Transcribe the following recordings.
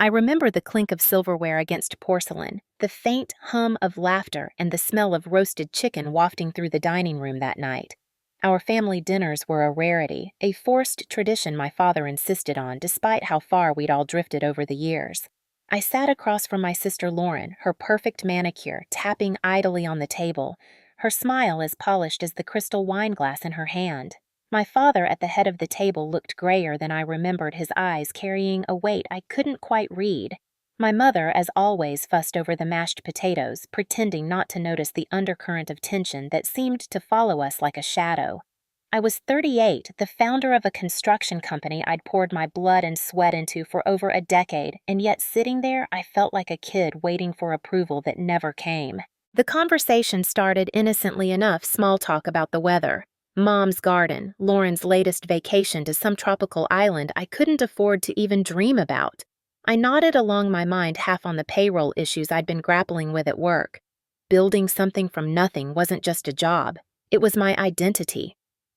I remember the clink of silverware against porcelain, the faint hum of laughter, and the smell of roasted chicken wafting through the dining room that night. Our family dinners were a rarity, a forced tradition my father insisted on despite how far we'd all drifted over the years. I sat across from my sister Lauren, her perfect manicure tapping idly on the table, her smile as polished as the crystal wine glass in her hand. My father at the head of the table looked grayer than I remembered, his eyes carrying a weight I couldn't quite read. My mother, as always, fussed over the mashed potatoes, pretending not to notice the undercurrent of tension that seemed to follow us like a shadow. I was 38, the founder of a construction company I'd poured my blood and sweat into for over a decade, and yet sitting there, I felt like a kid waiting for approval that never came. The conversation started innocently enough, small talk about the weather. Mom's garden, Lauren's latest vacation to some tropical island I couldn't afford to even dream about. I nodded along, my mind half on the payroll issues I'd been grappling with at work. Building something from nothing wasn't just a job. It was my identity.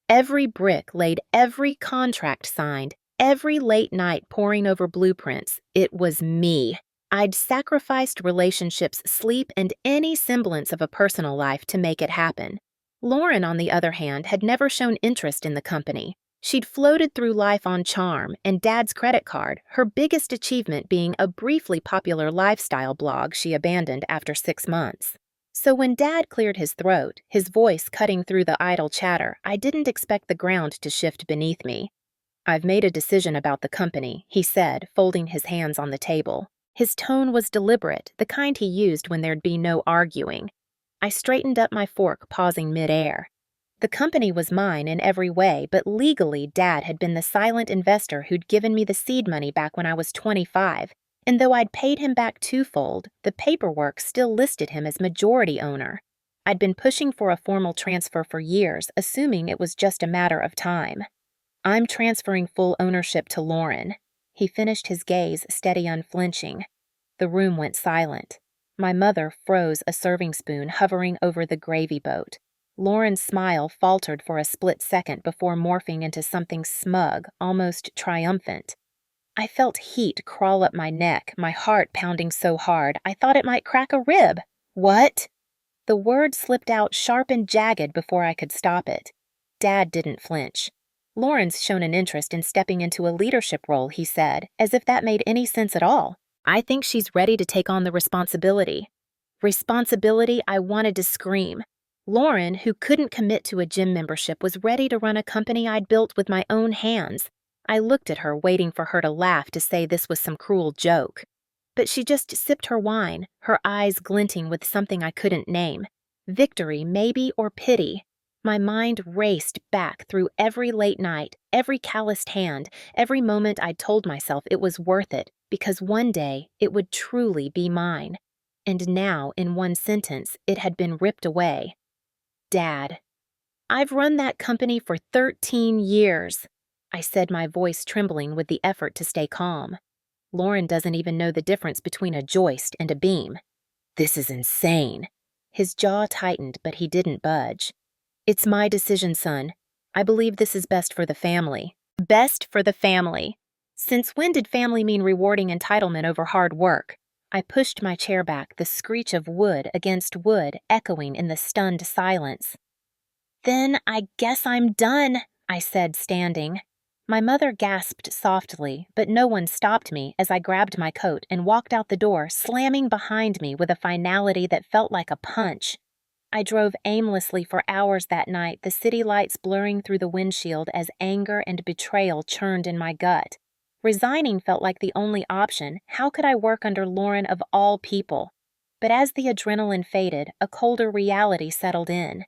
Every brick laid, every contract signed, every late night poring over blueprints, it was me. I'd sacrificed relationships, sleep, and any semblance of a personal life to make it happen. Lauren, on the other hand, had never shown interest in the company. She'd floated through life on charm and Dad's credit card, her biggest achievement being a briefly popular lifestyle blog she abandoned after 6 months. So when Dad cleared his throat, his voice cutting through the idle chatter, I didn't expect the ground to shift beneath me. "I've made a decision about the company," he said, folding his hands on the table. His tone was deliberate, the kind he used when there'd be no arguing. I straightened up my fork, pausing mid-air. The company was mine in every way, but legally Dad had been the silent investor who'd given me the seed money back when I was 25, and though I'd paid him back twofold, the paperwork still listed him as majority owner. I'd been pushing for a formal transfer for years, assuming it was just a matter of time. "I'm transferring full ownership to Lauren." He finished, his gaze steady, unflinching. The room went silent. My mother froze, a serving spoon hovering over the gravy boat. Lauren's smile faltered for a split second before morphing into something smug, almost triumphant. I felt heat crawl up my neck, my heart pounding so hard I thought it might crack a rib. "What?" The word slipped out sharp and jagged before I could stop it. Dad didn't flinch. "Lauren's shown an interest in stepping into a leadership role," he said, as if that made any sense at all. "I think she's ready to take on the responsibility." Responsibility, I wanted to scream. Lauren, who couldn't commit to a gym membership, was ready to run a company I'd built with my own hands. I looked at her, waiting for her to laugh, to say this was some cruel joke. But she just sipped her wine, her eyes glinting with something I couldn't name. Victory, maybe, or pity. My mind raced back through every late night, every calloused hand, every moment I'd told myself it was worth it, because one day it would truly be mine. And now, in one sentence, it had been ripped away. Dad. "I've run that company for 13 years, I said, my voice trembling with the effort to stay calm. "Lauren doesn't even know the difference between a joist and a beam." "This is insane." His jaw tightened, but he didn't budge. "It's my decision, son. I believe this is best for the family." Best for the family. Since when did family mean rewarding entitlement over hard work? I pushed my chair back, the screech of wood against wood echoing in the stunned silence. "Then I guess I'm done," I said, standing. My mother gasped softly, but no one stopped me as I grabbed my coat and walked out the door, slamming behind me with a finality that felt like a punch. I drove aimlessly for hours that night, the city lights blurring through the windshield as anger and betrayal churned in my gut. Resigning felt like the only option. How could I work under Lauren of all people? But as the adrenaline faded, a colder reality settled in.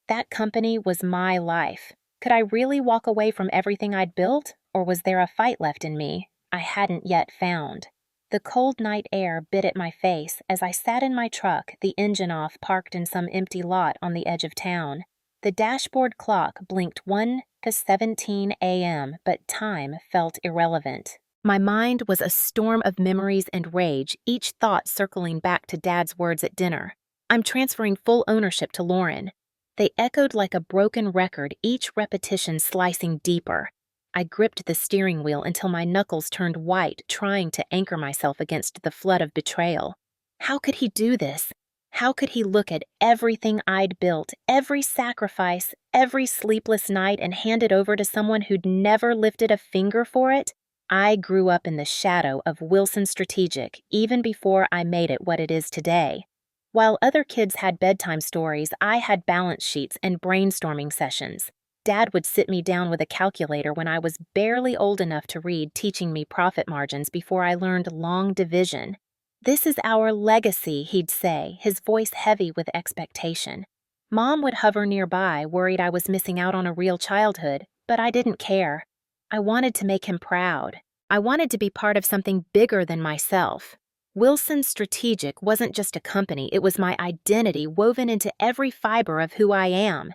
That company was my life. Could I really walk away from everything I'd built, or was there a fight left in me I hadn't yet found? The cold night air bit at my face as I sat in my truck, the engine off, parked in some empty lot on the edge of town. The dashboard clock blinked 1:17 a.m., but time felt irrelevant. My mind was a storm of memories and rage, each thought circling back to Dad's words at dinner. "I'm transferring full ownership to Lauren." They echoed like a broken record, each repetition slicing deeper. I gripped the steering wheel until my knuckles turned white, trying to anchor myself against the flood of betrayal. How could he do this? How could he look at everything I'd built, every sacrifice, every sleepless night, and hand it over to someone who'd never lifted a finger for it? I grew up in the shadow of Wilson Strategic even before I made it what it is today. While other kids had bedtime stories, I had balance sheets and brainstorming sessions. Dad would sit me down with a calculator when I was barely old enough to read, teaching me profit margins before I learned long division. "This is our legacy," he'd say, his voice heavy with expectation. Mom would hover nearby, worried I was missing out on a real childhood, but I didn't care. I wanted to make him proud. I wanted to be part of something bigger than myself. Wilson Strategic wasn't just a company, it was my identity woven into every fiber of who I am.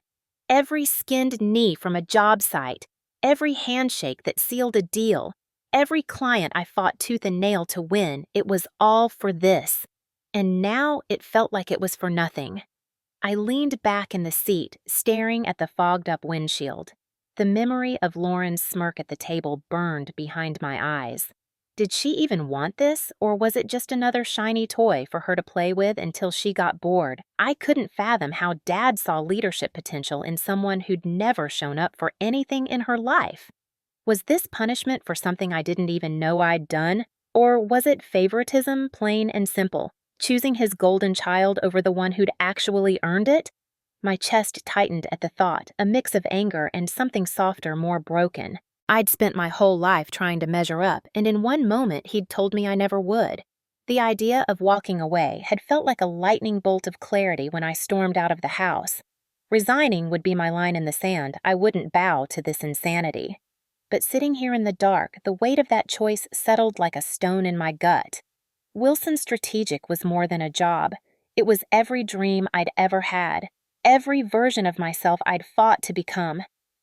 Every skinned knee from a job site, every handshake that sealed a deal, every client I fought tooth and nail to win, it was all for this. And now it felt like it was for nothing. I leaned back in the seat, staring at the fogged-up windshield. The memory of Lauren's smirk at the table burned behind my eyes. Did she even want this, or was it just another shiny toy for her to play with until she got bored? I couldn't fathom how Dad saw leadership potential in someone who'd never shown up for anything in her life. Was this punishment for something I didn't even know I'd done? Or was it favoritism, plain and simple, choosing his golden child over the one who'd actually earned it? My chest tightened at the thought, a mix of anger and something softer, more broken. I'd spent my whole life trying to measure up, and in one moment he'd told me I never would. The idea of walking away had felt like a lightning bolt of clarity when I stormed out of the house. Resigning would be my line in the sand. I wouldn't bow to this insanity. But sitting here in the dark, the weight of that choice settled like a stone in my gut. Wilson Strategic was more than a job. It was every dream I'd ever had, every version of myself I'd fought to become.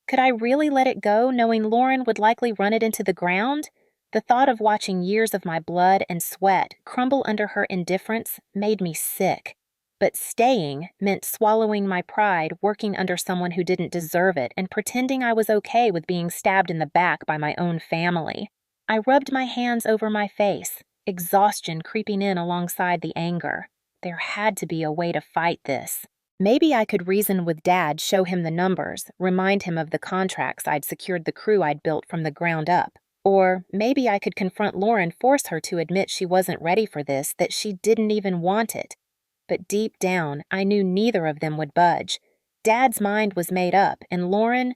Could I really let it go, knowing Lauren would likely run it into the ground? The thought of watching years of my blood and sweat crumble under her indifference made me sick. But staying meant swallowing my pride, working under someone who didn't deserve it, and pretending I was okay with being stabbed in the back by my own family. I rubbed my hands over my face, exhaustion creeping in alongside the anger. There had to be a way to fight this. Maybe I could reason with Dad, show him the numbers, remind him of the contracts I'd secured, the crew I'd built from the ground up. Or maybe I could confront Lauren, force her to admit she wasn't ready for this, that she didn't even want it. But deep down, I knew neither of them would budge. Dad's mind was made up, and Lauren,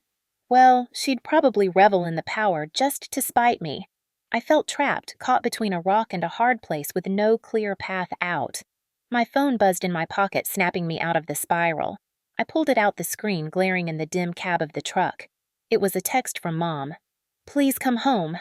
well, she'd probably revel in the power just to spite me. I felt trapped, caught between a rock and a hard place with no clear path out. My phone buzzed in my pocket, snapping me out of the spiral. I pulled it out the screen, glaring in the dim cab of the truck. It was a text from Mom. "Please come home.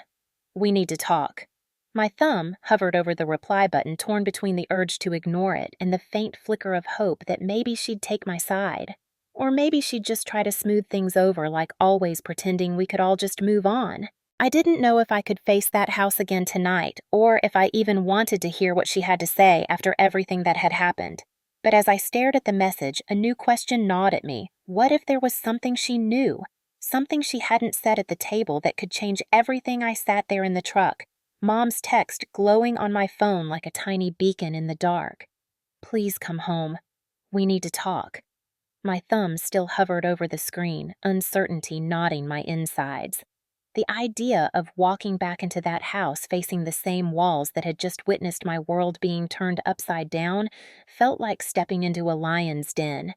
We need to talk." My thumb hovered over the reply button, torn between the urge to ignore it and the faint flicker of hope that maybe she'd take my side. Or maybe she'd just try to smooth things over, like always pretending we could all just move on. I didn't know if I could face that house again tonight, or if I even wanted to hear what she had to say after everything that had happened. But as I stared at the message, a new question gnawed at me. What if there was something she knew? Something she hadn't said at the table that could change everything I sat there in the truck. Mom's text glowing on my phone like a tiny beacon in the dark. "Please come home. We need to talk." My thumb still hovered over the screen, uncertainty knotting my insides. The idea of walking back into that house facing the same walls that had just witnessed my world being turned upside down felt like stepping into a lion's den.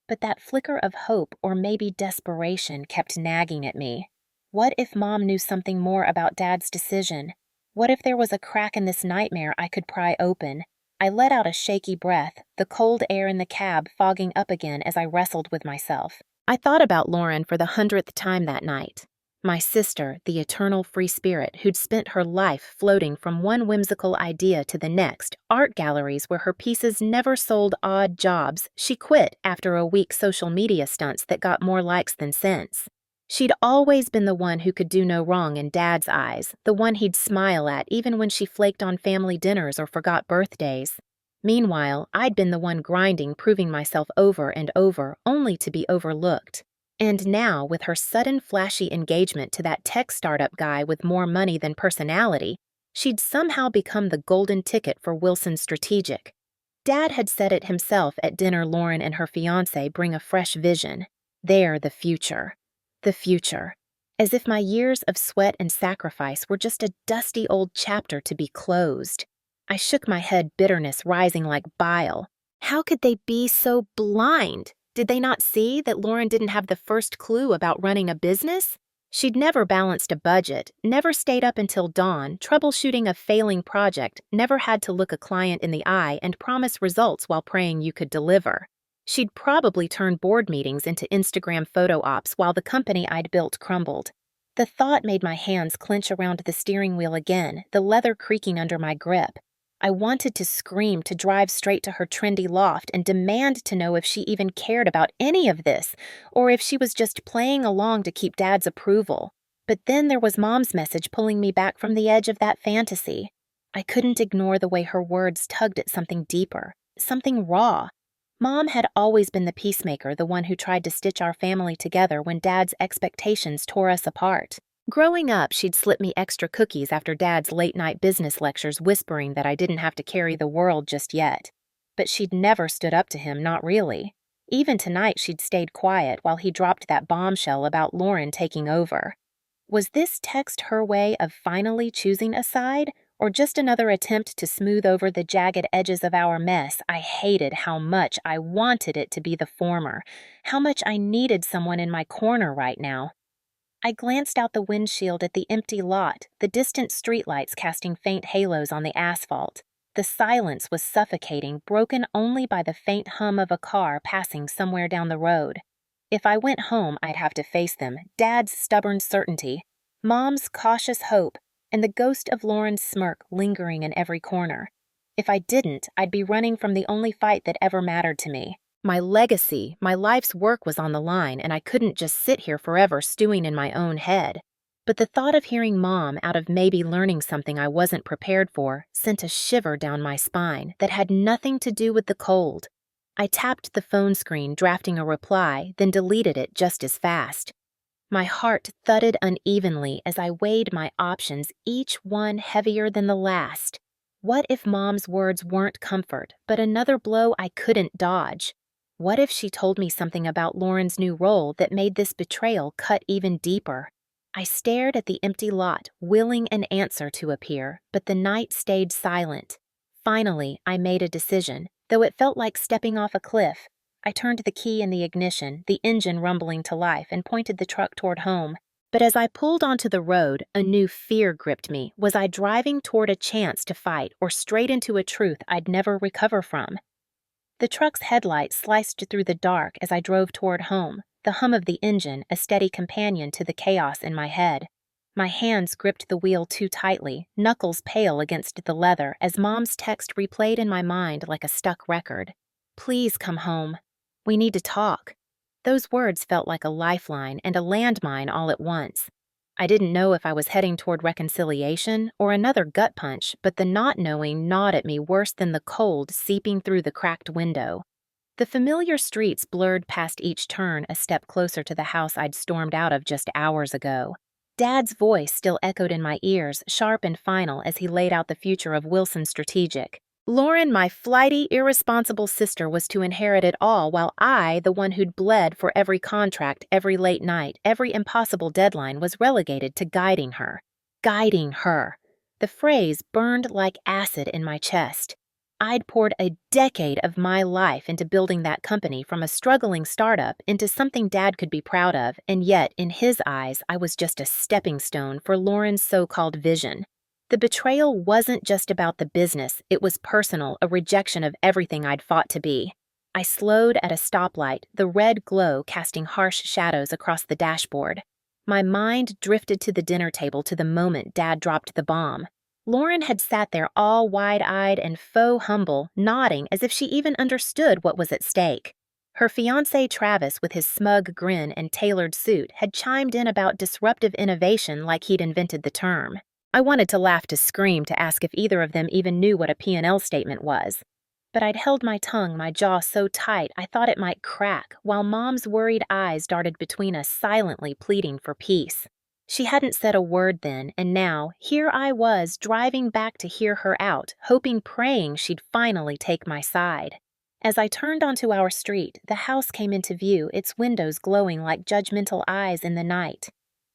But that flicker of hope, or maybe desperation, kept nagging at me. What if Mom knew something more about Dad's decision? What if there was a crack in this nightmare I could pry open? I let out a shaky breath, the cold air in the cab fogging up again as I wrestled with myself. I thought about Lauren for the 100th time that night. My sister, the eternal free spirit who'd spent her life floating from one whimsical idea to the next, art galleries where her pieces never sold odd jobs. She quit after a week social media stunts that got more likes than cents. She'd always been the one who could do no wrong in Dad's eyes, the one he'd smile at even when she flaked on family dinners or forgot birthdays. Meanwhile, I'd been the one grinding, proving myself over and over, only to be overlooked. And now, with her sudden flashy engagement to that tech startup guy with more money than personality, she'd somehow become the golden ticket for Wilson Strategic. Dad had said it himself at dinner. Lauren and her fiancé bring a fresh vision. They're the future. The future. As if my years of sweat and sacrifice were just a dusty old chapter to be closed. I shook my head, bitterness rising like bile. How could they be so blind? Did they not see that Lauren didn't have the first clue about running a business? She'd never balanced a budget, never stayed up until dawn, troubleshooting a failing project, never had to look a client in the eye and promise results while praying you could deliver. She'd probably turned board meetings into Instagram photo ops while the company I'd built crumbled. The thought made my hands clench around the steering wheel again, the leather creaking under my grip. I wanted to scream, to drive straight to her trendy loft and demand to know if she even cared about any of this, or if she was just playing along to keep Dad's approval. But then there was Mom's message pulling me back from the edge of that fantasy. I couldn't ignore the way her words tugged at something deeper, something raw. Mom had always been the peacemaker, the one who tried to stitch our family together when Dad's expectations tore us apart. Growing up, she'd slip me extra cookies after Dad's late-night business lectures, whispering that I didn't have to carry the world just yet. But she'd never stood up to him, not really. Even tonight, she'd stayed quiet while he dropped that bombshell about Lauren taking over. Was this text her way of finally choosing a side, or just another attempt to smooth over the jagged edges of our mess? I hated how much I wanted it to be the former, how much I needed someone in my corner right now. I glanced out the windshield at the empty lot, the distant streetlights casting faint halos on the asphalt. The silence was suffocating, broken only by the faint hum of a car passing somewhere down the road. If I went home, I'd have to face them, Dad's stubborn certainty, Mom's cautious hope, and the ghost of Lauren's smirk lingering in every corner. If I didn't, I'd be running from the only fight that ever mattered to me. My legacy, my life's work was on the line, and I couldn't just sit here forever stewing in my own head. But the thought of hearing Mom out of maybe learning something I wasn't prepared for sent a shiver down my spine that had nothing to do with the cold. I tapped the phone screen, drafting a reply, then deleted it just as fast. My heart thudded unevenly as I weighed my options, each one heavier than the last. What if Mom's words weren't comfort, but another blow I couldn't dodge? What if she told me something about Lauren's new role that made this betrayal cut even deeper? I stared at the empty lot, willing an answer to appear, but the night stayed silent. Finally, I made a decision, though it felt like stepping off a cliff. I turned the key in the ignition, the engine rumbling to life, and pointed the truck toward home. But as I pulled onto the road, a new fear gripped me. Was I driving toward a chance to fight or straight into a truth I'd never recover from? The truck's headlights sliced through the dark as I drove toward home, the hum of the engine a steady companion to the chaos in my head. My hands gripped the wheel too tightly, knuckles pale against the leather as Mom's text replayed in my mind like a stuck record. Please come home. We need to talk. Those words felt like a lifeline and a landmine all at once. I didn't know if I was heading toward reconciliation or another gut punch, but the not knowing gnawed at me worse than the cold seeping through the cracked window. The familiar streets blurred past each turn a step closer to the house I'd stormed out of just hours ago. Dad's voice still echoed in my ears, sharp and final as he laid out the future of Wilson Strategic. Lauren, my flighty, irresponsible sister, was to inherit it all, while I, the one who'd bled for every contract, every late night, every impossible deadline, was relegated to guiding her. Guiding her. The phrase burned like acid in my chest. I'd poured a decade of my life into building that company from a struggling startup into something Dad could be proud of, and yet, in his eyes, I was just a stepping stone for Lauren's so-called vision. The betrayal wasn't just about the business, it was personal, a rejection of everything I'd fought to be. I slowed at a stoplight, the red glow casting harsh shadows across the dashboard. My mind drifted to the dinner table to the moment Dad dropped the bomb. Lauren had sat there all wide-eyed and faux humble, nodding as if she even understood what was at stake. Her fiancé Travis, with his smug grin and tailored suit, had chimed in about disruptive innovation like he'd invented the term. I wanted to laugh to scream to ask if either of them even knew what a P&L statement was. But I'd held my tongue, my jaw so tight I thought it might crack, while Mom's worried eyes darted between us, silently pleading for peace. She hadn't said a word then, and now, here I was, driving back to hear her out, hoping, praying she'd finally take my side. As I turned onto our street, the house came into view, its windows glowing like judgmental eyes in the night.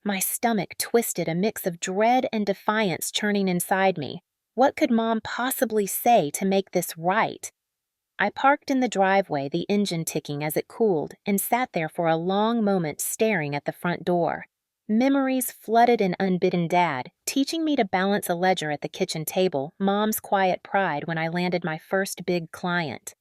My stomach twisted, a mix of dread and defiance churning inside me. What could Mom possibly say to make this right? I parked in the driveway, the engine ticking as it cooled, and sat there for a long moment staring at the front door. Memories flooded an unbidden dad, teaching me to balance a ledger at the kitchen table, Mom's quiet pride when I landed my first big client.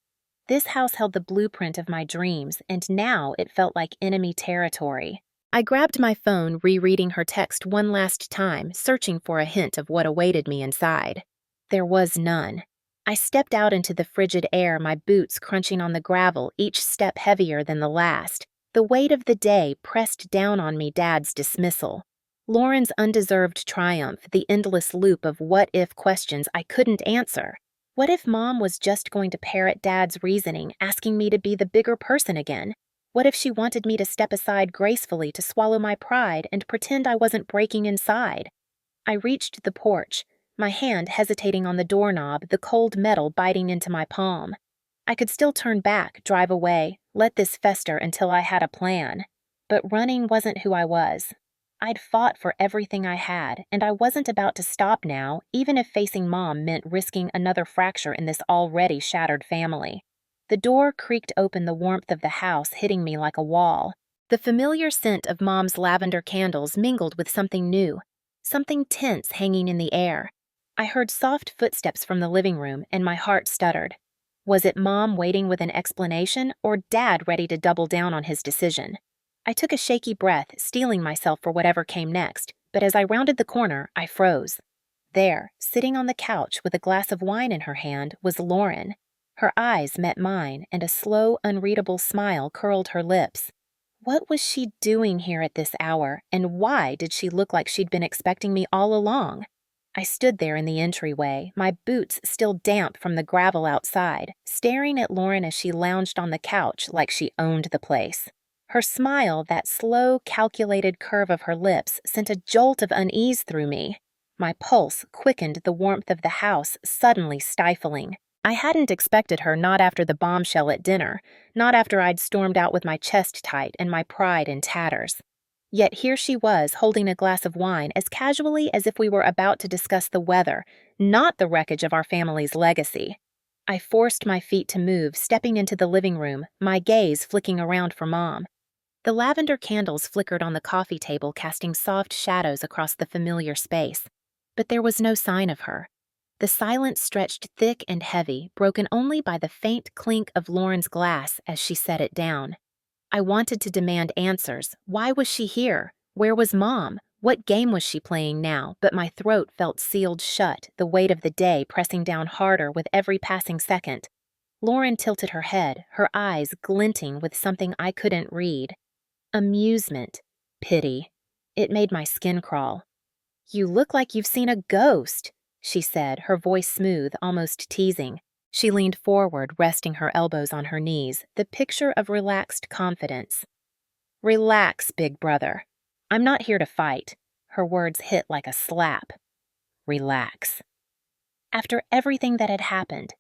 This house held the blueprint of my dreams, and now it felt like enemy territory. I grabbed my phone, rereading her text one last time, searching for a hint of what awaited me inside. There was none. I stepped out into the frigid air, my boots crunching on the gravel, each step heavier than the last. The weight of the day pressed down on me, Dad's dismissal. Lauren's undeserved triumph, the endless loop of what-if questions I couldn't answer. What if Mom was just going to parrot Dad's reasoning, asking me to be the bigger person again? What if she wanted me to step aside gracefully to swallow my pride and pretend I wasn't breaking inside? I reached the porch, my hand hesitating on the doorknob, the cold metal biting into my palm. I could still turn back, drive away, let this fester until I had a plan. But running wasn't who I was. I'd fought for everything I had, and I wasn't about to stop now, even if facing Mom meant risking another fracture in this already shattered family. The door creaked open, the warmth of the house hitting me like a wall. The familiar scent of Mom's lavender candles mingled with something new, something tense hanging in the air. I heard soft footsteps from the living room, and my heart stuttered. Was it Mom waiting with an explanation, or Dad ready to double down on his decision? I took a shaky breath, steeling myself for whatever came next, but as I rounded the corner, I froze. There, sitting on the couch with a glass of wine in her hand, was Lauren. Her eyes met mine, and a slow, unreadable smile curled her lips. What was she doing here at this hour, and why did she look like she'd been expecting me all along? I stood there in the entryway, my boots still damp from the gravel outside, staring at Lauren as she lounged on the couch like she owned the place. Her smile, that slow, calculated curve of her lips, sent a jolt of unease through me. My pulse quickened, the warmth of the house suddenly stifling. I hadn't expected her, not after the bombshell at dinner, not after I'd stormed out with my chest tight and my pride in tatters. Yet here she was, holding a glass of wine as casually as if we were about to discuss the weather, not the wreckage of our family's legacy. I forced my feet to move, stepping into the living room, my gaze flicking around for Mom. The lavender candles flickered on the coffee table, casting soft shadows across the familiar space. But there was no sign of her. The silence stretched thick and heavy, broken only by the faint clink of Lauren's glass as she set it down. I wanted to demand answers. Why was she here? Where was Mom? What game was she playing now? But my throat felt sealed shut, the weight of the day pressing down harder with every passing second. Lauren tilted her head, her eyes glinting with something I couldn't read. Amusement. Pity. It made my skin crawl. "You look like you've seen a ghost," she said, her voice smooth, almost teasing. She leaned forward, resting her elbows on her knees, the picture of relaxed confidence. "Relax, big brother. I'm not here to fight." Her words hit like a slap. Relax. After everything that had happened,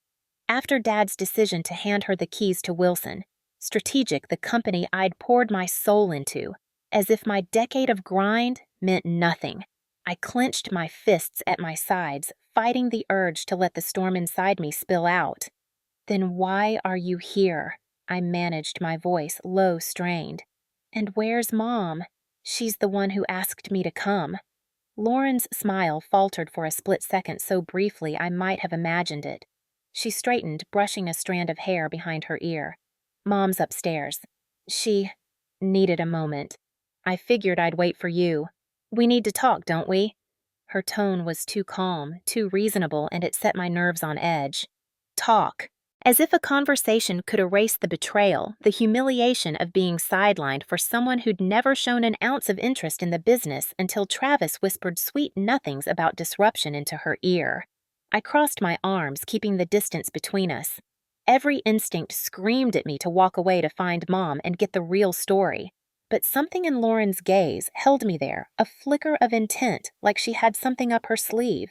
after Dad's decision to hand her the keys to Wilson, Strategic, the company I'd poured my soul into, as if my decade of grind meant nothing, I clenched my fists at my sides, fighting the urge to let the storm inside me spill out. "Then why are you here?" I managed, my voice low, strained. "And where's Mom? She's the one who asked me to come." Lauren's smile faltered for a split second, so briefly I might have imagined it. She straightened, brushing a strand of hair behind her ear. "Mom's upstairs. She needed a moment. I figured I'd wait for you. We need to talk, don't we?" Her tone was too calm, too reasonable, and it set my nerves on edge. Talk. As if a conversation could erase the betrayal, the humiliation of being sidelined for someone who'd never shown an ounce of interest in the business until Travis whispered sweet nothings about disruption into her ear. I crossed my arms, keeping the distance between us. Every instinct screamed at me to walk away to find Mom and get the real story. But something in Lauren's gaze held me there, a flicker of intent, like she had something up her sleeve.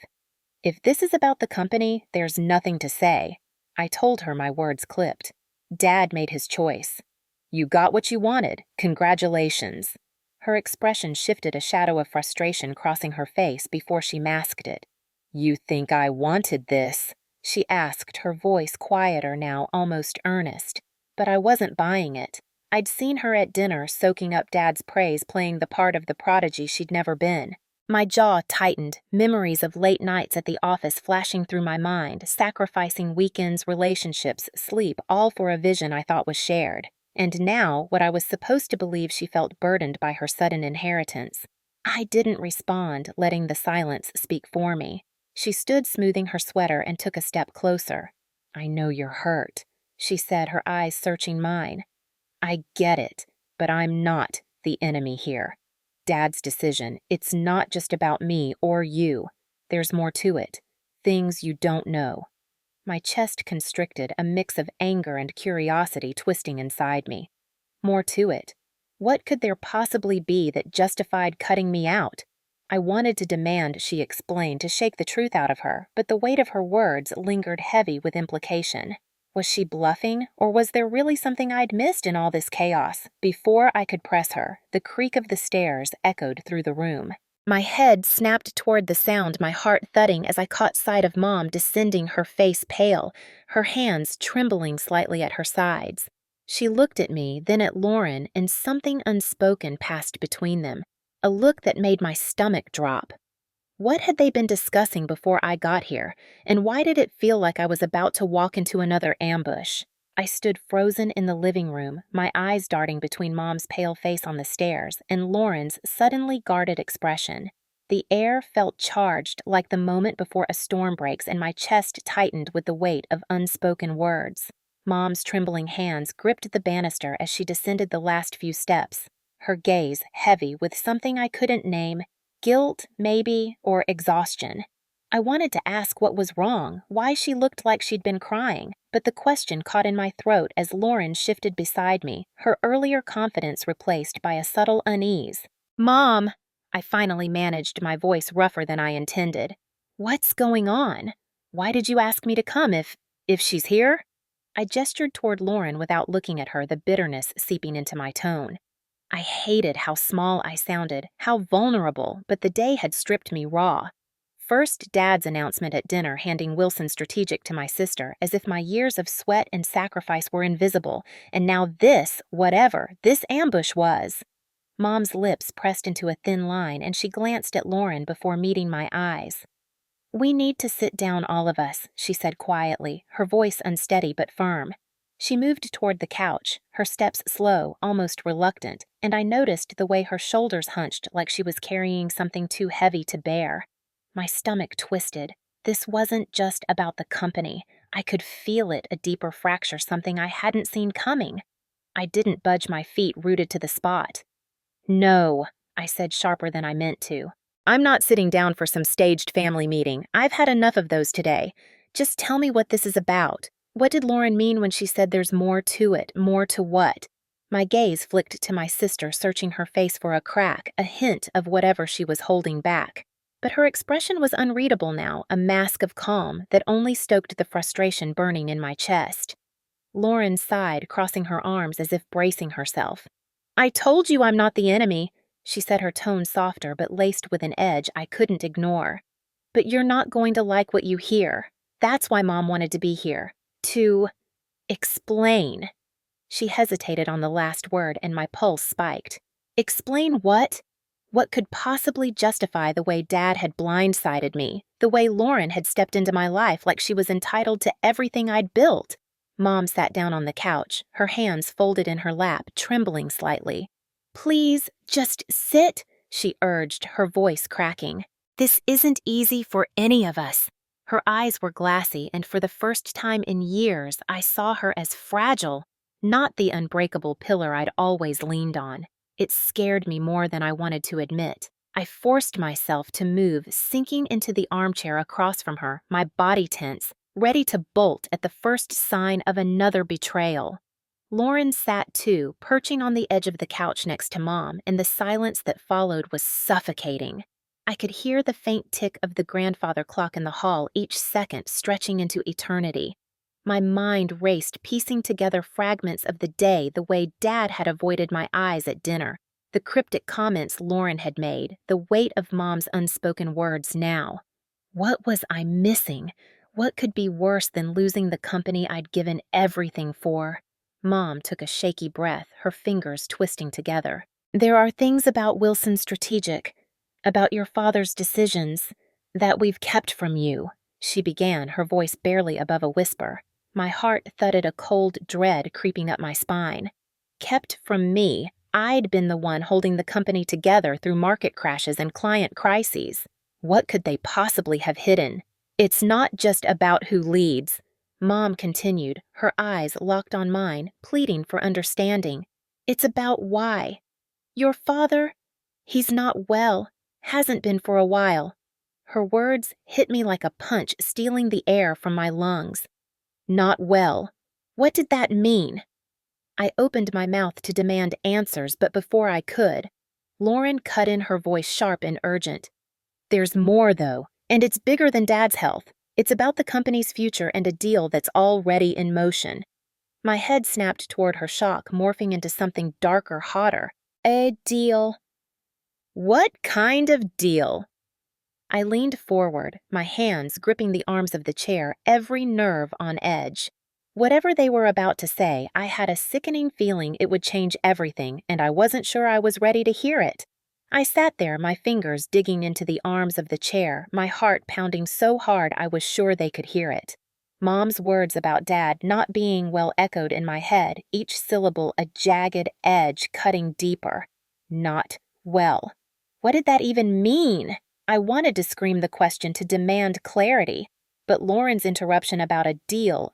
If this is about the company, there's nothing to say. I told her, my words clipped. Dad made his choice. You got what you wanted. Congratulations. Her expression shifted, a shadow of frustration crossing her face before she masked it. You think I wanted this? She asked, her voice quieter now, almost earnest. But I wasn't buying it. I'd seen her at dinner soaking up Dad's praise, playing the part of the prodigy she'd never been. My jaw tightened, memories of late nights at the office flashing through my mind, sacrificing weekends, relationships, sleep, all for a vision I thought was shared. And now, what I was supposed to believe she felt burdened by her sudden inheritance. I didn't respond, letting the silence speak for me. She stood smoothing her sweater and took a step closer. I know you're hurt, she said, her eyes searching mine. I get it, but I'm not the enemy here. Dad's decision, it's not just about me or you. There's more to it. Things you don't know. My chest constricted, a mix of anger and curiosity twisting inside me. More to it. What could there possibly be that justified cutting me out? I wanted to demand she explain, to shake the truth out of her, but the weight of her words lingered heavy with implication. Was she bluffing, or was there really something I'd missed in all this chaos? Before I could press her, the creak of the stairs echoed through the room. My head snapped toward the sound, my heart thudding as I caught sight of Mom descending, her face pale, her hands trembling slightly at her sides. She looked at me, then at Lauren, and something unspoken passed between them, a look that made my stomach drop. What had they been discussing before I got here, and why did it feel like I was about to walk into another ambush? I stood frozen in the living room, my eyes darting between Mom's pale face on the stairs and Lauren's suddenly guarded expression. The air felt charged, like the moment before a storm breaks, and my chest tightened with the weight of unspoken words. Mom's trembling hands gripped the banister as she descended the last few steps, her gaze heavy with something I couldn't name. Guilt, maybe, or exhaustion. I wanted to ask what was wrong, why she looked like she'd been crying, but the question caught in my throat as Lauren shifted beside me, her earlier confidence replaced by a subtle unease. Mom! I finally managed, my voice rougher than I intended. What's going on? Why did you ask me to come if she's here? I gestured toward Lauren without looking at her, the bitterness seeping into my tone. I hated how small I sounded, how vulnerable, but the day had stripped me raw. First, Dad's announcement at dinner, handing Wilson's strategic to my sister, as if my years of sweat and sacrifice were invisible, and now this, whatever this ambush was. Mom's lips pressed into a thin line, and she glanced at Lauren before meeting my eyes. We need to sit down, all of us, she said quietly, her voice unsteady but firm. She moved toward the couch, her steps slow, almost reluctant, and I noticed the way her shoulders hunched like she was carrying something too heavy to bear. My stomach twisted. This wasn't just about the company. I could feel it, a deeper fracture, something I hadn't seen coming. I didn't budge, my feet rooted to the spot. No, I said sharper than I meant to. I'm not sitting down for some staged family meeting. I've had enough of those today. Just tell me what this is about. What did Lauren mean when she said there's more to it? More to what? My gaze flicked to my sister, searching her face for a crack, a hint of whatever she was holding back. But her expression was unreadable now, a mask of calm that only stoked the frustration burning in my chest. Lauren sighed, crossing her arms as if bracing herself. I told you I'm not the enemy, she said, her tone softer but laced with an edge I couldn't ignore. But you're not going to like what you hear. That's why Mom wanted to be here. To explain. She hesitated on the last word, and my pulse spiked. Explain what? What could possibly justify the way Dad had blindsided me, the way Lauren had stepped into my life like she was entitled to everything I'd built? Mom sat down on the couch, her hands folded in her lap, trembling slightly. Please, just sit, she urged, her voice cracking. This isn't easy for any of us. Her eyes were glassy, and for the first time in years, I saw her as fragile, not the unbreakable pillar I'd always leaned on. It scared me more than I wanted to admit. I forced myself to move, sinking into the armchair across from her, my body tense, ready to bolt at the first sign of another betrayal. Lauren sat too, perching on the edge of the couch next to Mom, and the silence that followed was suffocating. I could hear the faint tick of the grandfather clock in the hall, each second stretching into eternity. My mind raced, piecing together fragments of the day, the way Dad had avoided my eyes at dinner, the cryptic comments Lauren had made, the weight of Mom's unspoken words now. What was I missing? What could be worse than losing the company I'd given everything for? Mom took a shaky breath, her fingers twisting together. There are things about Wilson Strategic, about your father's decisions, that we've kept from you, she began, her voice barely above a whisper. My heart thudded, a cold dread creeping up my spine. Kept from me. I'd been the one holding the company together through market crashes and client crises. What could they possibly have hidden? It's not just about who leads, Mom continued, her eyes locked on mine, pleading for understanding. It's about why. Your father, he's not well, hasn't been for a while. Her words hit me like a punch, stealing the air from my lungs. Not well. What did that mean? I opened my mouth to demand answers, but before I could, Lauren cut in, her voice sharp and urgent. There's more, though, and it's bigger than Dad's health. It's about the company's future and a deal that's already in motion. My head snapped toward her, shock morphing into something darker, hotter. A deal. What kind of deal? I leaned forward, my hands gripping the arms of the chair, every nerve on edge. Whatever they were about to say, I had a sickening feeling it would change everything, and I wasn't sure I was ready to hear it. I sat there, my fingers digging into the arms of the chair, my heart pounding so hard I was sure they could hear it. Mom's words about Dad not being well echoed in my head, each syllable a jagged edge cutting deeper. Not well. What did that even mean? I wanted to scream the question, to demand clarity, but Lauren's interruption about a deal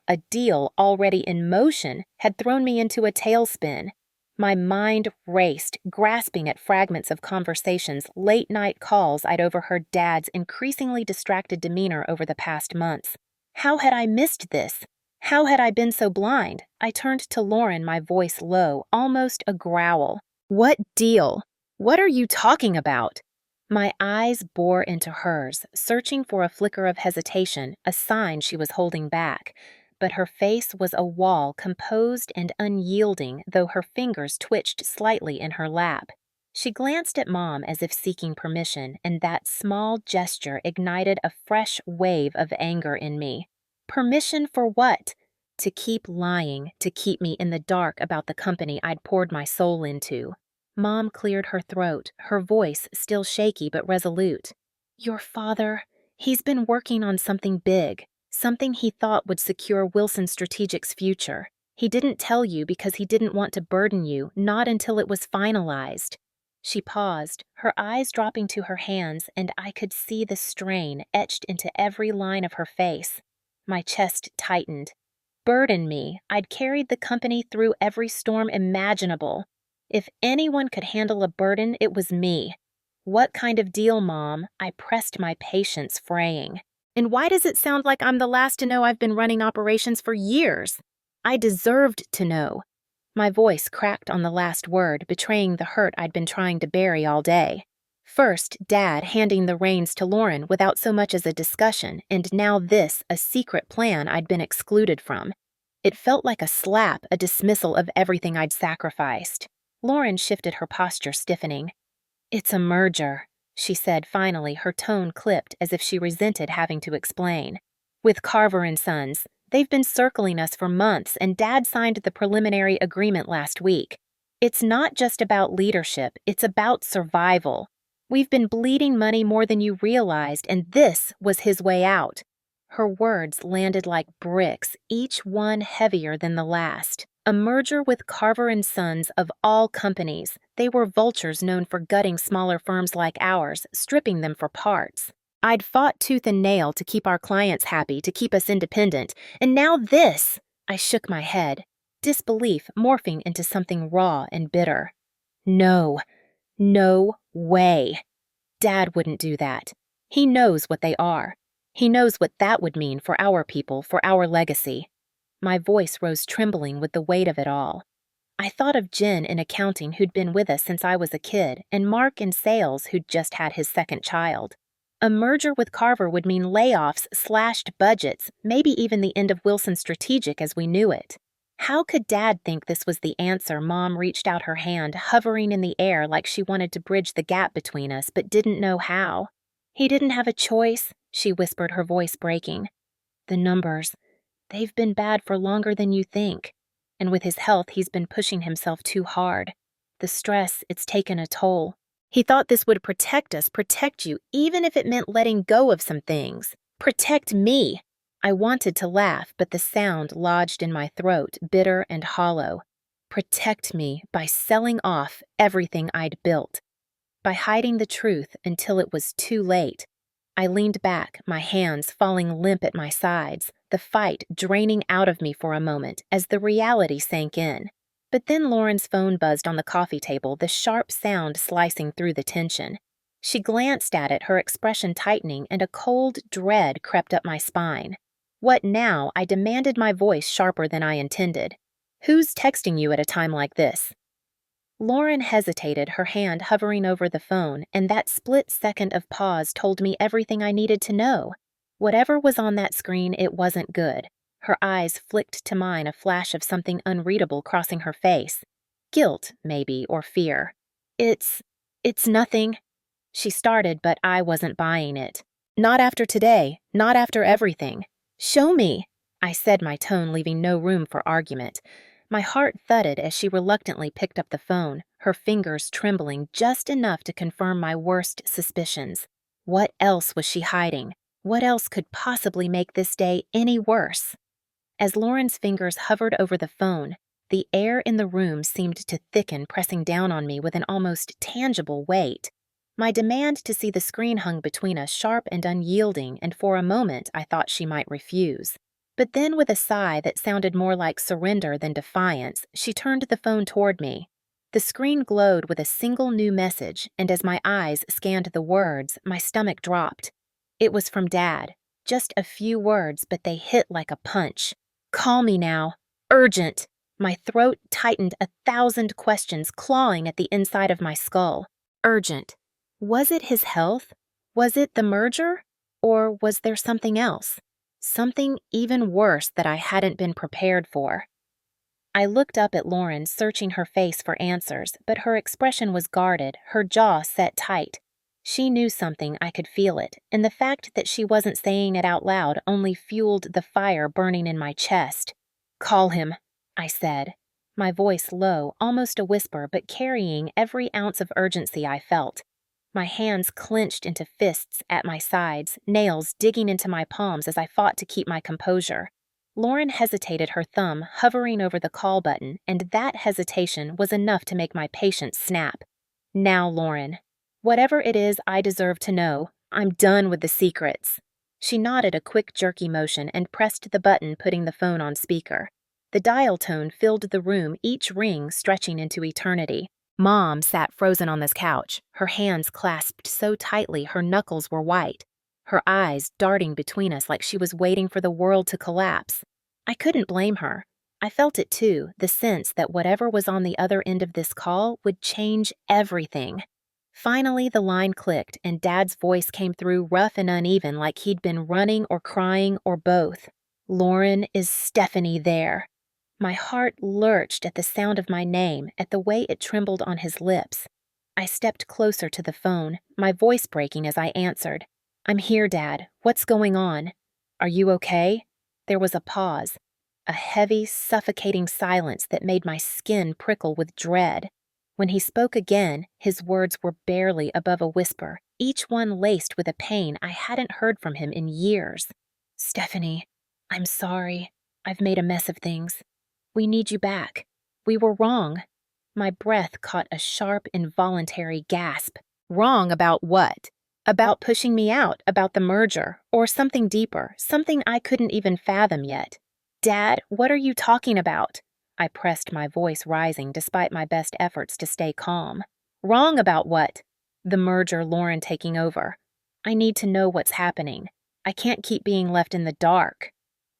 already in motion, had thrown me into a tailspin. My mind raced, grasping at fragments of conversations, late-night calls I'd overheard Dad's increasingly distracted demeanor over the past months. How had I missed this? How had I been so blind? I turned to Lauren, my voice low, almost a growl. What deal? What are you talking about? My eyes bore into hers, searching for a flicker of hesitation, a sign she was holding back. But her face was a wall, composed and unyielding, though her fingers twitched slightly in her lap. She glanced at Mom as if seeking permission, and that small gesture ignited a fresh wave of anger in me. Permission for what? To keep lying, to keep me in the dark about the company I'd poured my soul into. Mom cleared her throat, her voice still shaky but resolute. Your father, he's been working on something big. Something he thought would secure Wilson Strategic's future. He didn't tell you because he didn't want to burden you, not until it was finalized. She paused, her eyes dropping to her hands, and I could see the strain etched into every line of her face. My chest tightened. Burden me. I'd carried the company through every storm imaginable. If anyone could handle a burden, it was me. What kind of deal, Mom? I pressed, my patience fraying. And why does it sound like I'm the last to know? I've been running operations for years? I deserved to know. My voice cracked on the last word, betraying the hurt I'd been trying to bury all day. First, Dad handing the reins to Lauren without so much as a discussion, and now this, a secret plan I'd been excluded from. It felt like a slap, a dismissal of everything I'd sacrificed. Lauren shifted, her posture stiffening. It's a merger, she said finally, her tone clipped as if she resented having to explain. With Carver and Sons, they've been circling us for months, and Dad signed the preliminary agreement last week. It's not just about leadership, it's about survival. We've been bleeding money more than you realized, and this was his way out. Her words landed like bricks, each one heavier than the last. A merger with Carver and Sons of all companies. They were vultures known for gutting smaller firms like ours, stripping them for parts. I'd fought tooth and nail to keep our clients happy, to keep us independent, and now this! I shook my head, disbelief morphing into something raw and bitter. No way. Dad wouldn't do that. He knows what they are. He knows what that would mean for our people, for our legacy. My voice rose trembling with the weight of it all. I thought of Jen in accounting who'd been with us since I was a kid, and Mark in sales who'd just had his second child. A merger with Carver would mean layoffs, slashed budgets, maybe even the end of Wilson Strategic as we knew it. How could Dad think this was the answer? Mom reached out her hand, hovering in the air like she wanted to bridge the gap between us, but didn't know how. He didn't have a choice, she whispered, her voice breaking. The numbers, they've been bad for longer than you think. And with his health, he's been pushing himself too hard. The stress, it's taken a toll. He thought this would protect us, protect you, even if it meant letting go of some things. Protect me! I wanted to laugh, but the sound lodged in my throat, bitter and hollow. Protect me by selling off everything I'd built. By hiding the truth until it was too late. I leaned back, my hands falling limp at my sides, the fight draining out of me for a moment as the reality sank in. But then Lauren's phone buzzed on the coffee table, the sharp sound slicing through the tension. She glanced at it, her expression tightening, and a cold dread crept up my spine. What now? I demanded, my voice sharper than I intended. Who's texting you at a time like this? Lauren hesitated, her hand hovering over the phone, and that split second of pause told me everything I needed to know. Whatever was on that screen, it wasn't good. Her eyes flicked to mine, a flash of something unreadable crossing her face. Guilt, maybe, or fear. It's nothing. She started, but I wasn't buying it. Not after today, not after everything. Show me, I said, my tone leaving no room for argument. My heart thudded as she reluctantly picked up the phone, her fingers trembling just enough to confirm my worst suspicions. What else was she hiding? What else could possibly make this day any worse? As Lauren's fingers hovered over the phone, the air in the room seemed to thicken, pressing down on me with an almost tangible weight. My demand to see the screen hung between us, sharp and unyielding, and for a moment I thought she might refuse. But then, with a sigh that sounded more like surrender than defiance, she turned the phone toward me. The screen glowed with a single new message, and as my eyes scanned the words, my stomach dropped. It was from Dad. Just a few words, but they hit like a punch. Call me now. Urgent. My throat tightened, 1,000 questions clawing at the inside of my skull. Urgent. Was it his health? Was it the merger? Or was there something else? Something even worse that I hadn't been prepared for. I looked up at Lauren, searching her face for answers, but her expression was guarded, her jaw set tight. She knew something, I could feel it, and the fact that she wasn't saying it out loud only fueled the fire burning in my chest. Call him, I said, my voice low, almost a whisper, but carrying every ounce of urgency I felt. My hands clenched into fists at my sides, nails digging into my palms as I fought to keep my composure. Lauren hesitated, her thumb hovering over the call button, and that hesitation was enough to make my patience snap. Now, Lauren. Whatever it is I deserve to know, I'm done with the secrets. She nodded a quick, jerky motion and pressed the button, putting the phone on speaker. The dial tone filled the room, each ring stretching into eternity. Mom sat frozen on this couch, her hands clasped so tightly her knuckles were white, her eyes darting between us like she was waiting for the world to collapse. I couldn't blame her. I felt it too, the sense that whatever was on the other end of this call would change everything. Finally, the line clicked, and Dad's voice came through rough and uneven like he'd been running or crying or both. Lauren, is Stephanie there? My heart lurched at the sound of my name, at the way it trembled on his lips. I stepped closer to the phone, my voice breaking as I answered. I'm here, Dad. What's going on? Are you okay? There was a pause, a heavy, suffocating silence that made my skin prickle with dread. When he spoke again, his words were barely above a whisper, each one laced with a pain I hadn't heard from him in years. Stephanie, I'm sorry. I've made a mess of things. We need you back. We were wrong. My breath caught a sharp, involuntary gasp. Wrong about what? About pushing me out, about the merger, or something deeper, something I couldn't even fathom yet. Dad, what are you talking about? I pressed, my voice rising despite my best efforts to stay calm. Wrong about what? The merger, Lauren taking over. I need to know what's happening. I can't keep being left in the dark."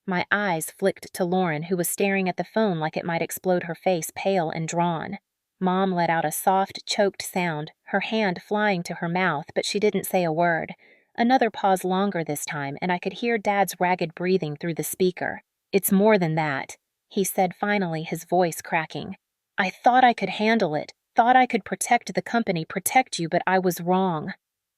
My eyes flicked to Lauren, who was staring at the phone like it might explode, her face pale and drawn. Mom let out a soft, choked sound, her hand flying to her mouth, but she didn't say a word. Another pause longer this time, and I could hear Dad's ragged breathing through the speaker. "It's more than that," he said finally, his voice cracking. "I thought I could handle it, thought I could protect the company, protect you, but I was wrong.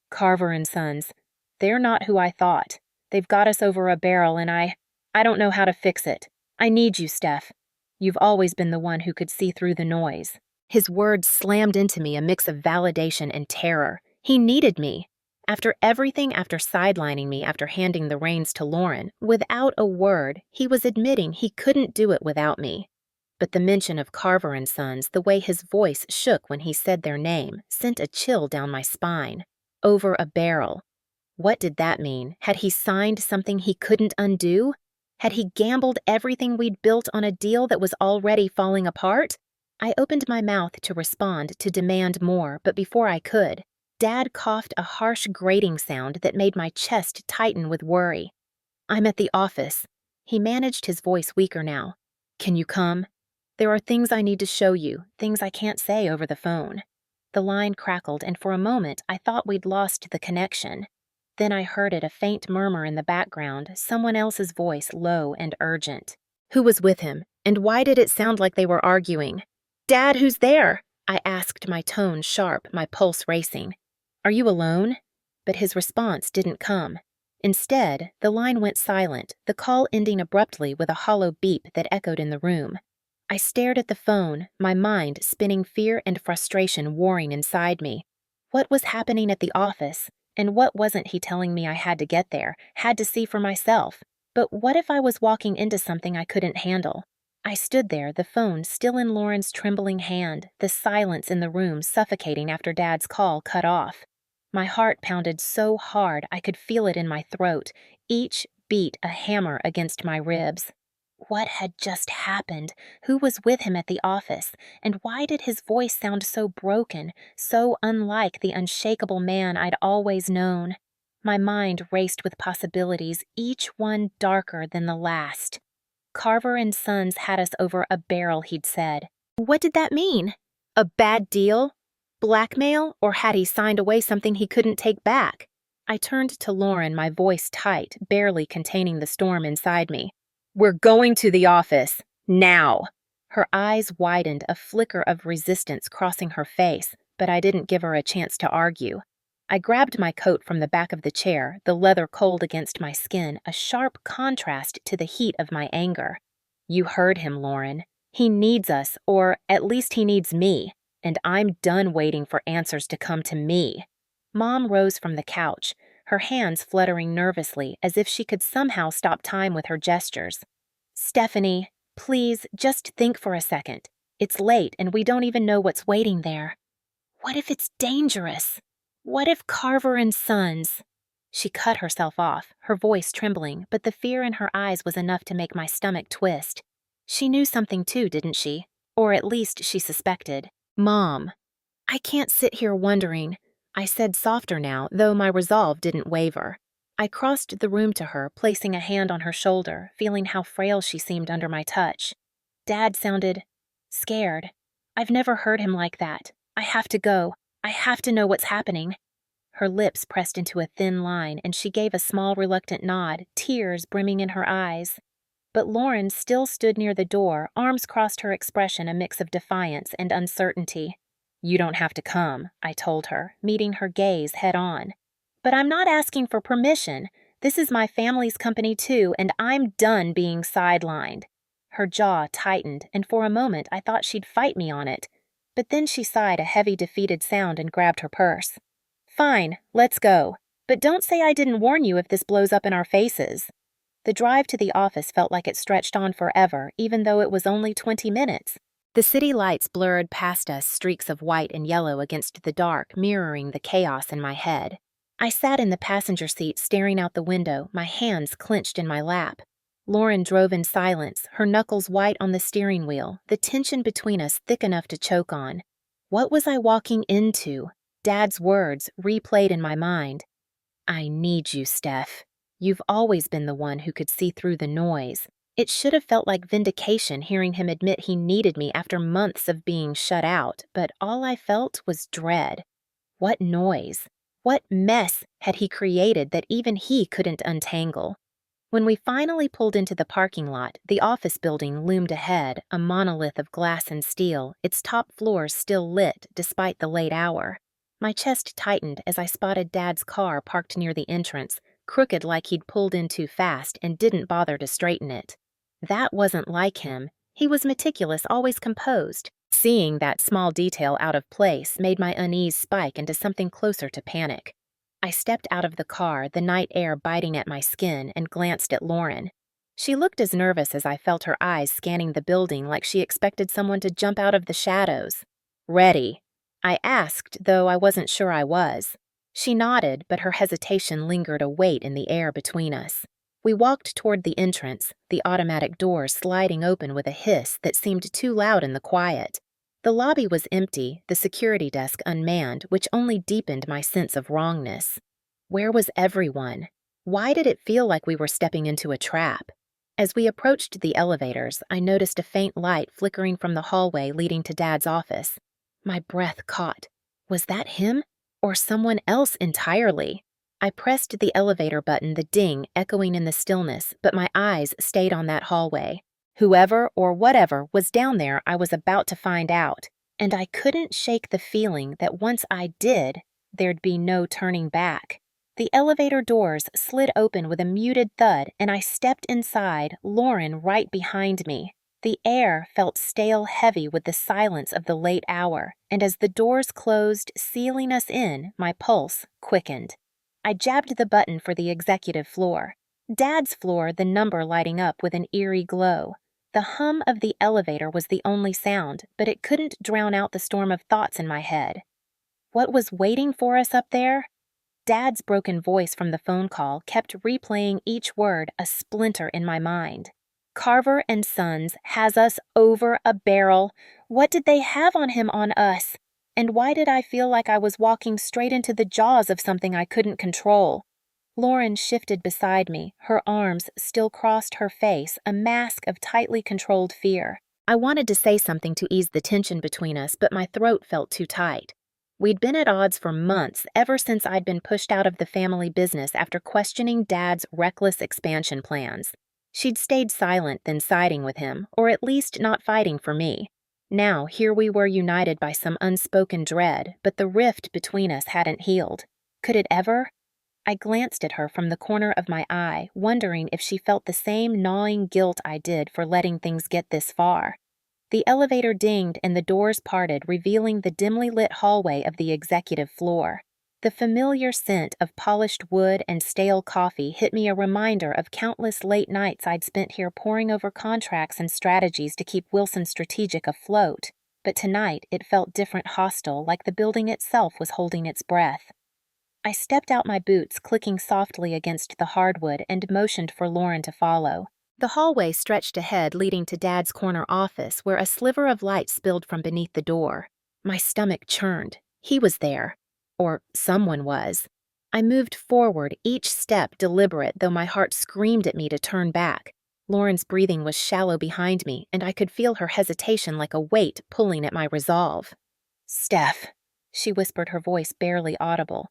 Carver and Sons, they're not who I thought. They've got us over a barrel, and I don't know how to fix it. I need you, Steph. You've always been the one who could see through the noise." His words slammed into me, a mix of validation and terror. He needed me. After everything, after sidelining me, after handing the reins to Lauren, without a word, he was admitting he couldn't do it without me. But the mention of Carver and Sons, the way his voice shook when he said their name, sent a chill down my spine. Over a barrel. What did that mean? Had he signed something he couldn't undo? Had he gambled everything we'd built on a deal that was already falling apart? I opened my mouth to respond, to demand more, but before I could, Dad coughed a harsh grating sound that made my chest tighten with worry. "I'm at the office." He managed his voice weaker now. "Can you come? There are things I need to show you, things I can't say over the phone." The line crackled, and for a moment I thought we'd lost the connection. Then I heard it, a faint murmur in the background, someone else's voice, low and urgent. Who was with him, and why did it sound like they were arguing? "Dad, who's there?" I asked, my tone sharp, my pulse racing. "Are you alone?" But his response didn't come. Instead, the line went silent, the call ending abruptly with a hollow beep that echoed in the room. I stared at the phone, my mind spinning, fear and frustration warring inside me. What was happening at the office? And what wasn't he telling me I had to get there, had to see for myself? But what if I was walking into something I couldn't handle? I stood there, the phone still in Lauren's trembling hand, the silence in the room suffocating after Dad's call cut off. My heart pounded so hard I could feel it in my throat, each beat a hammer against my ribs. What had just happened? Who was with him at the office? And why did his voice sound so broken, so unlike the unshakable man I'd always known? My mind raced with possibilities, each one darker than the last. Carver and Sons had us over a barrel, he'd said. What did that mean? A bad deal? Blackmail? Or had he signed away something he couldn't take back? I turned to Lauren, my voice tight, barely containing the storm inside me. "We're going to the office. Now." Her eyes widened, a flicker of resistance crossing her face, but I didn't give her a chance to argue. I grabbed my coat from the back of the chair, the leather cold against my skin, a sharp contrast to the heat of my anger. "You heard him, Lauren. He needs us, or at least he needs me, and I'm done waiting for answers to come to me." Mom rose from the couch, her hands fluttering nervously as if she could somehow stop time with her gestures. "Stephanie, please, just think for a second. It's late and we don't even know what's waiting there. What if it's dangerous? What if Carver and Sons?" She cut herself off, her voice trembling, but the fear in her eyes was enough to make my stomach twist. She knew something too, didn't she? Or at least she suspected. "Mom, I can't sit here wondering," I said softer now, though my resolve didn't waver. I crossed the room to her, placing a hand on her shoulder, feeling how frail she seemed under my touch. Dad sounded scared. I've never heard him like that. I have to go. I have to know what's happening. Her lips pressed into a thin line, and she gave a small reluctant nod, tears brimming in her eyes. But Lauren still stood near the door, arms crossed, her expression a mix of defiance and uncertainty. "You don't have to come," I told her, meeting her gaze head on. "But I'm not asking for permission. This is my family's company too, and I'm done being sidelined." Her jaw tightened, and for a moment I thought she'd fight me on it. But then she sighed a heavy, defeated sound and grabbed her purse. "Fine, let's go. But don't say I didn't warn you if this blows up in our faces." The drive to the office felt like it stretched on forever, even though it was only 20 minutes. The city lights blurred past us, streaks of white and yellow against the dark, mirroring the chaos in my head. I sat in the passenger seat, staring out the window, my hands clenched in my lap. Lauren drove in silence, her knuckles white on the steering wheel, the tension between us thick enough to choke on. What was I walking into? Dad's words, replayed in my mind. "I need you, Steph. You've always been the one who could see through the noise. It should have felt like vindication hearing him admit he needed me after months of being shut out, but all I felt was dread. What noise? What mess had he created that even he couldn't untangle? When we finally pulled into the parking lot, the office building loomed ahead, a monolith of glass and steel, its top floors still lit despite the late hour. My chest tightened as I spotted Dad's car parked near the entrance, crooked like he'd pulled in too fast and didn't bother to straighten it. That wasn't like him. He was meticulous, always composed. Seeing that small detail out of place made my unease spike into something closer to panic. I stepped out of the car, the night air biting at my skin, and glanced at Lauren. She looked as nervous as I felt her eyes scanning the building like she expected someone to jump out of the shadows. "Ready?" I asked, though I wasn't sure I was. She nodded, but her hesitation lingered a weight in the air between us. We walked toward the entrance, the automatic doors sliding open with a hiss that seemed too loud in the quiet. The lobby was empty, the security desk unmanned, which only deepened my sense of wrongness. Where was everyone? Why did it feel like we were stepping into a trap? As we approached the elevators, I noticed a faint light flickering from the hallway leading to Dad's office. My breath caught. Was that him? Or someone else entirely? I pressed the elevator button, the ding echoing in the stillness, but my eyes stayed on that hallway. Whoever or whatever was down there, I was about to find out, and I couldn't shake the feeling that once I did, there'd be no turning back. The elevator doors slid open with a muted thud, and I stepped inside, Lauren right behind me. The air felt stale heavy with the silence of the late hour, and as the doors closed, sealing us in, my pulse quickened. I jabbed the button for the executive floor. Dad's floor, the number lighting up with an eerie glow. The hum of the elevator was the only sound, but it couldn't drown out the storm of thoughts in my head. What was waiting for us up there? Dad's broken voice from the phone call kept replaying each word, a splinter in my mind. Carver and Sons has us over a barrel. What did they have on him on us? And why did I feel like I was walking straight into the jaws of something I couldn't control? Lauren shifted beside me, her arms still crossed her face, a mask of tightly controlled fear. I wanted to say something to ease the tension between us, but my throat felt too tight. We'd been at odds for months, ever since I'd been pushed out of the family business after questioning Dad's reckless expansion plans. She'd stayed silent, then siding with him, or at least not fighting for me. Now, here we were united by some unspoken dread, but the rift between us hadn't healed. Could it ever? I glanced at her from the corner of my eye, wondering if she felt the same gnawing guilt I did for letting things get this far. The elevator dinged and the doors parted, revealing the dimly lit hallway of the executive floor. The familiar scent of polished wood and stale coffee hit me a reminder of countless late nights I'd spent here poring over contracts and strategies to keep Wilson Strategic afloat. But tonight it felt different, hostile, like the building itself was holding its breath. I stepped out my boots, clicking softly against the hardwood, and motioned for Lauren to follow. The hallway stretched ahead, leading to Dad's corner office, where a sliver of light spilled from beneath the door. My stomach churned. He was there. Or someone was. I moved forward, each step deliberate, though my heart screamed at me to turn back. Lauren's breathing was shallow behind me, and I could feel her hesitation like a weight pulling at my resolve. "Steph," she whispered, her voice barely audible.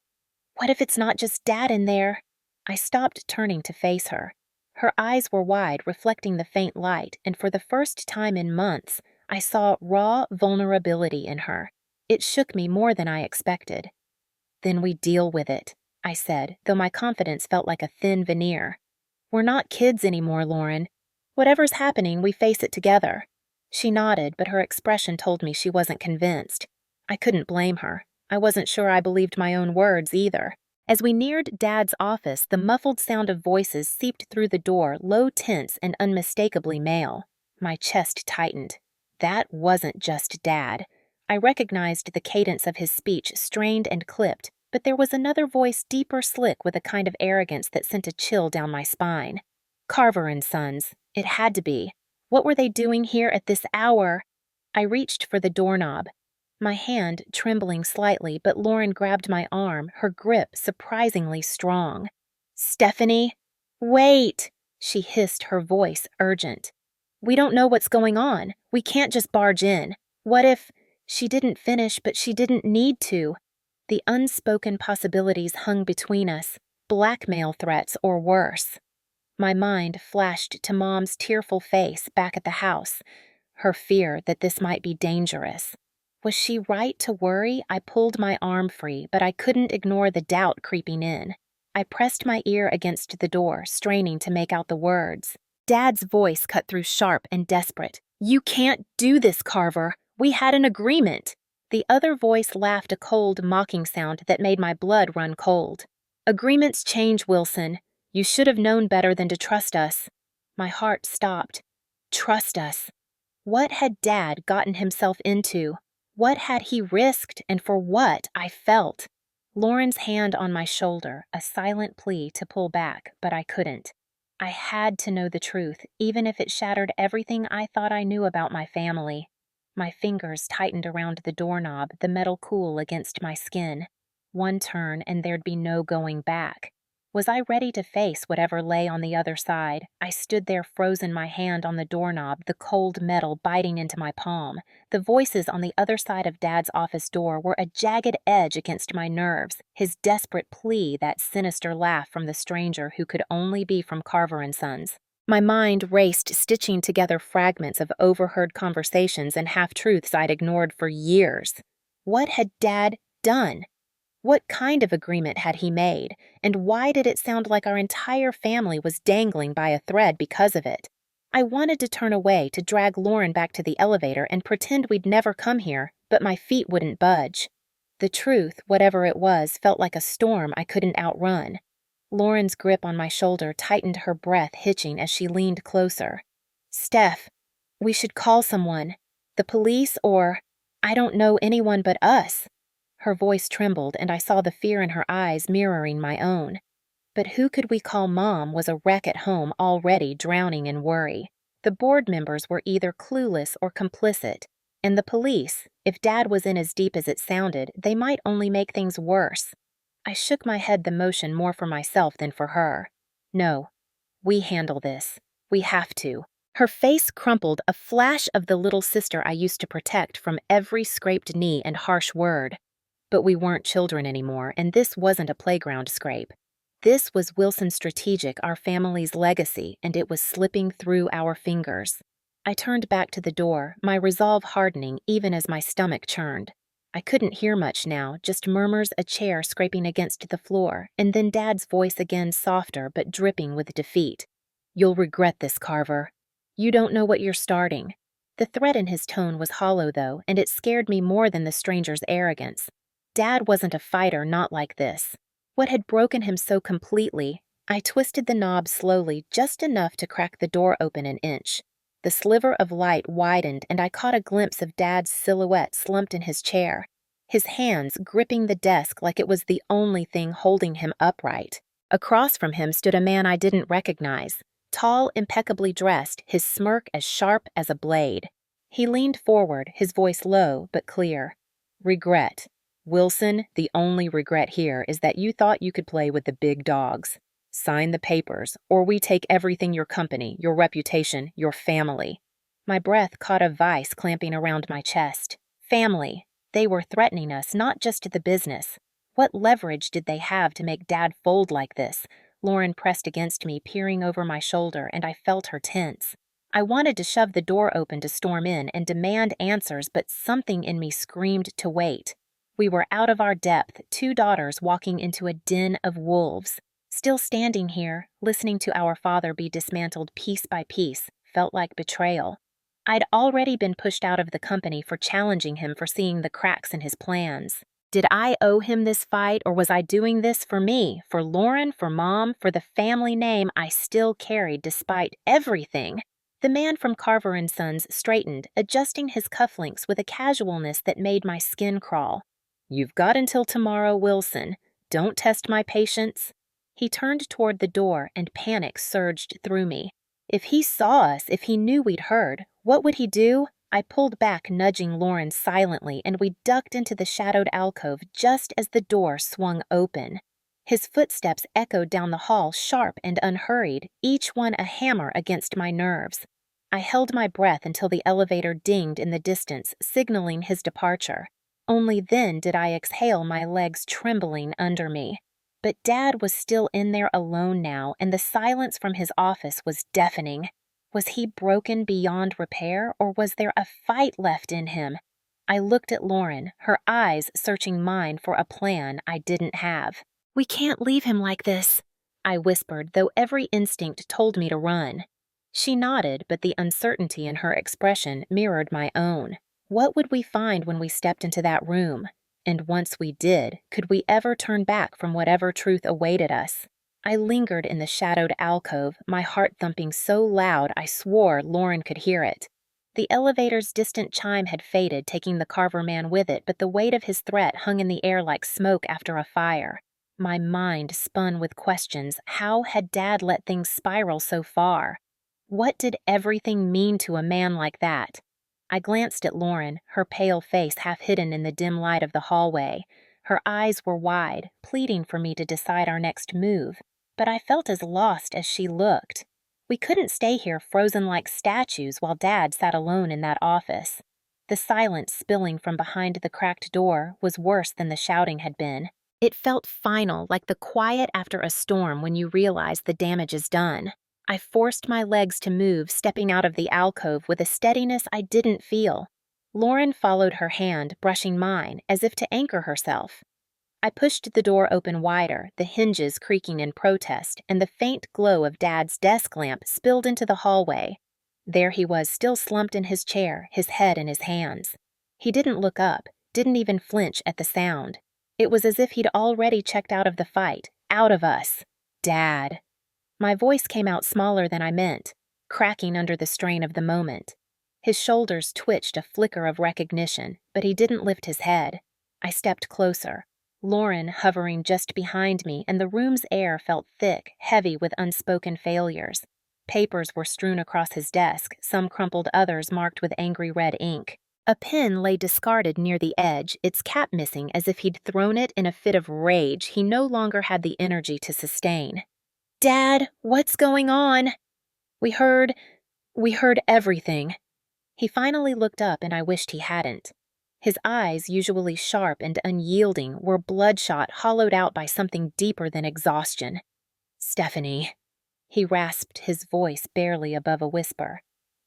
"What if it's not just Dad in there?" I stopped, turning to face her. Her eyes were wide, reflecting the faint light, and for the first time in months, I saw raw vulnerability in her. It shook me more than I expected. "Then we deal with it," I said, though my confidence felt like a thin veneer. "We're not kids anymore, Lauren. Whatever's happening, we face it together." She nodded, but her expression told me she wasn't convinced. I couldn't blame her. I wasn't sure I believed my own words either. As we neared Dad's office, the muffled sound of voices seeped through the door, low, tense, and unmistakably male. My chest tightened. That wasn't just Dad. I recognized the cadence of his speech, strained and clipped, but there was another voice, deeper, slick, with a kind of arrogance that sent a chill down my spine. Carver and Sons. It had to be. What were they doing here at this hour? I reached for the doorknob. My hand trembling slightly, but Lauren grabbed my arm, her grip surprisingly strong. "Stephanie?" Wait, she hissed, her voice urgent. We don't know what's going on. We can't just barge in. What if… She didn't finish, but she didn't need to. The unspoken possibilities hung between us, blackmail threats or worse. My mind flashed to Mom's tearful face back at the house, her fear that this might be dangerous. Was she right to worry? I pulled my arm free, but I couldn't ignore the doubt creeping in. I pressed my ear against the door, straining to make out the words. Dad's voice cut through sharp and desperate. You can't do this, Carver. We had an agreement. The other voice laughed, a cold, mocking sound that made my blood run cold. Agreements change, Wilson. You should have known better than to trust us. My heart stopped. Trust us. What had Dad gotten himself into? What had he risked, and for what? I felt. Lauren's hand on my shoulder, a silent plea to pull back, but I couldn't. I had to know the truth, even if it shattered everything I thought I knew about my family. My fingers tightened around the doorknob, the metal cool against my skin. One turn and there'd be no going back. Was I ready to face whatever lay on the other side? I stood there, frozen, my hand on the doorknob, the cold metal biting into my palm. The voices on the other side of Dad's office door were a jagged edge against my nerves, his desperate plea, that sinister laugh from the stranger who could only be from Carver and Sons. My mind raced, stitching together fragments of overheard conversations and half-truths I'd ignored for years. What had Dad done? What kind of agreement had he made, and why did it sound like our entire family was dangling by a thread because of it? I wanted to turn away, to drag Lauren back to the elevator and pretend we'd never come here, but my feet wouldn't budge. The truth, whatever it was, felt like a storm I couldn't outrun. Lauren's grip on my shoulder tightened, her breath hitching as she leaned closer. Steph, we should call someone. The police or… I don't know anyone but us. Her voice trembled, and I saw the fear in her eyes mirroring my own. But who could we call? Mom was a wreck at home, already drowning in worry. The board members were either clueless or complicit. And the police, if Dad was in as deep as it sounded, they might only make things worse. I shook my head, the motion more for myself than for her. No, we handle this. We have to. Her face crumpled, a flash of the little sister I used to protect from every scraped knee and harsh word. But we weren't children anymore, and this wasn't a playground scrape. This was Wilson Strategic, our family's legacy, and it was slipping through our fingers. I turned back to the door, my resolve hardening even as my stomach churned. I couldn't hear much now, just murmurs, a chair scraping against the floor, and then Dad's voice again, softer but dripping with defeat. You'll regret this, Carver. You don't know what you're starting. The threat in his tone was hollow, though, and it scared me more than the stranger's arrogance. Dad wasn't a fighter, not like this. What had broken him so completely? I twisted the knob slowly, just enough to crack the door open an inch. The sliver of light widened, and I caught a glimpse of Dad's silhouette slumped in his chair, his hands gripping the desk like it was the only thing holding him upright. Across from him stood a man I didn't recognize, tall, impeccably dressed, his smirk as sharp as a blade. He leaned forward, his voice low but clear. Regret. Wilson, the only regret here is that you thought you could play with the big dogs. Sign the papers, or we take everything: your company, your reputation, your family. My breath caught a vice clamping around my chest. Family. They were threatening us, not just the business. What leverage did they have to make Dad fold like this? Lauren pressed against me, peering over my shoulder, and I felt her tense. I wanted to shove the door open to storm in and demand answers, but something in me screamed to wait. We were out of our depth, two daughters walking into a den of wolves. Still standing here, listening to our father be dismantled piece by piece, felt like betrayal. I'd already been pushed out of the company for challenging him, for seeing the cracks in his plans. Did I owe him this fight, or was I doing this for me, for Lauren, for Mom, for the family name I still carried despite everything? The man from Carver and Sons straightened, adjusting his cufflinks with a casualness that made my skin crawl. You've got until tomorrow, Wilson. Don't test my patience. He turned toward the door, and panic surged through me. If he saw us, if he knew we'd heard, what would he do? I pulled back, nudging Lauren silently, and we ducked into the shadowed alcove just as the door swung open. His footsteps echoed down the hall sharp and unhurried, each one a hammer against my nerves. I held my breath until the elevator dinged in the distance, signaling his departure. Only then did I exhale, my legs trembling under me. But Dad was still in there alone now, and the silence from his office was deafening. Was he broken beyond repair, or was there a fight left in him? I looked at Lauren, her eyes searching mine for a plan I didn't have. "We can't leave him like this," I whispered, though every instinct told me to run. She nodded, but the uncertainty in her expression mirrored my own. What would we find when we stepped into that room? And once we did, could we ever turn back from whatever truth awaited us? I lingered in the shadowed alcove, my heart thumping so loud I swore Lauren could hear it. The elevator's distant chime had faded, taking the Carver man with it, but the weight of his threat hung in the air like smoke after a fire. My mind spun with questions. How had Dad let things spiral so far? What did everything mean to a man like that? I glanced at Lauren, her pale face half hidden in the dim light of the hallway. Her eyes were wide, pleading for me to decide our next move, but I felt as lost as she looked. We couldn't stay here frozen like statues while Dad sat alone in that office. The silence spilling from behind the cracked door was worse than the shouting had been. It felt final, like the quiet after a storm when you realize the damage is done. I forced my legs to move, stepping out of the alcove with a steadiness I didn't feel. Lauren followed her hand, brushing mine, as if to anchor herself. I pushed the door open wider, the hinges creaking in protest, and the faint glow of Dad's desk lamp spilled into the hallway. There he was, still slumped in his chair, his head in his hands. He didn't look up, didn't even flinch at the sound. It was as if he'd already checked out of the fight, out of us. Dad. My voice came out smaller than I meant, cracking under the strain of the moment. His shoulders twitched a flicker of recognition, but he didn't lift his head. I stepped closer, Lauren hovering just behind me, and the room's air felt thick, heavy with unspoken failures. Papers were strewn across his desk, some crumpled, others marked with angry red ink. A pen lay discarded near the edge, its cap missing as if he'd thrown it in a fit of rage he no longer had the energy to sustain. "Dad, what's going on?" We heard everything." He finally looked up, and I wished he hadn't. His eyes, usually sharp and unyielding, were bloodshot, hollowed out by something deeper than exhaustion. "Stephanie," he rasped, his voice barely above a whisper.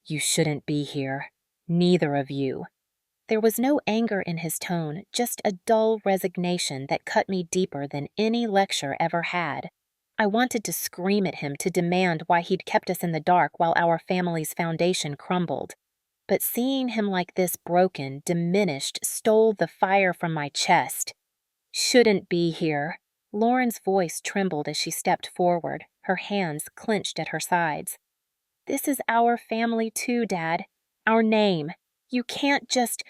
"You shouldn't be here. Neither of you." There was no anger in his tone, just a dull resignation that cut me deeper than any lecture ever had. I wanted to scream at him, to demand why he'd kept us in the dark while our family's foundation crumbled. But seeing him like this, broken, diminished, stole the fire from my chest. "Shouldn't be here." Lauren's voice trembled as she stepped forward, her hands clenched at her sides. "This is our family too, Dad. Our name. You can't just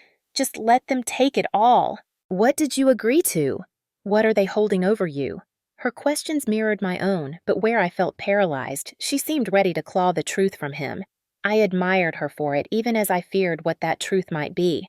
let them take it all." "What did you agree to? What are they holding over you?" Her questions mirrored my own, but where I felt paralyzed, she seemed ready to claw the truth from him. I admired her for it, even as I feared what that truth might be.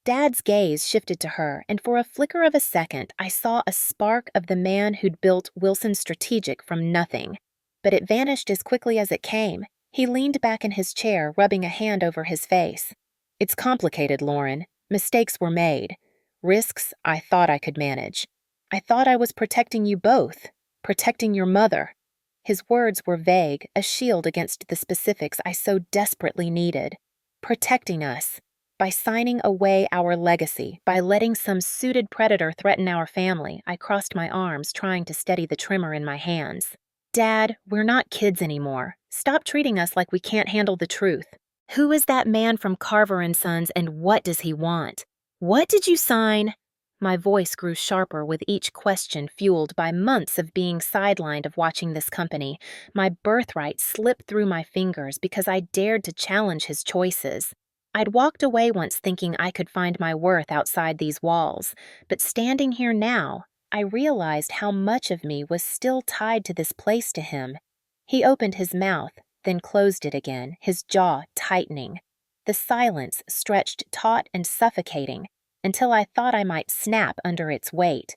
Dad's gaze shifted to her, and for a flicker of a second, I saw a spark of the man who'd built Wilson Strategic from nothing. But it vanished as quickly as it came. He leaned back in his chair, rubbing a hand over his face. "It's complicated, Lauren. Mistakes were made. Risks I thought I could manage. I thought I was protecting you both, protecting your mother." His words were vague, a shield against the specifics I so desperately needed. Protecting us. By signing away our legacy, by letting some suited predator threaten our family, I crossed my arms, trying to steady the tremor in my hands. "Dad, we're not kids anymore. Stop treating us like we can't handle the truth. Who is that man from Carver & Sons, and what does he want? What did you sign?" My voice grew sharper with each question, fueled by months of being sidelined of watching this company. My birthright slipped through my fingers because I dared to challenge his choices. I'd walked away once thinking I could find my worth outside these walls, but standing here now, I realized how much of me was still tied to this place to him. He opened his mouth, then closed it again, his jaw tightening. The silence stretched taut and suffocating, until I thought I might snap under its weight.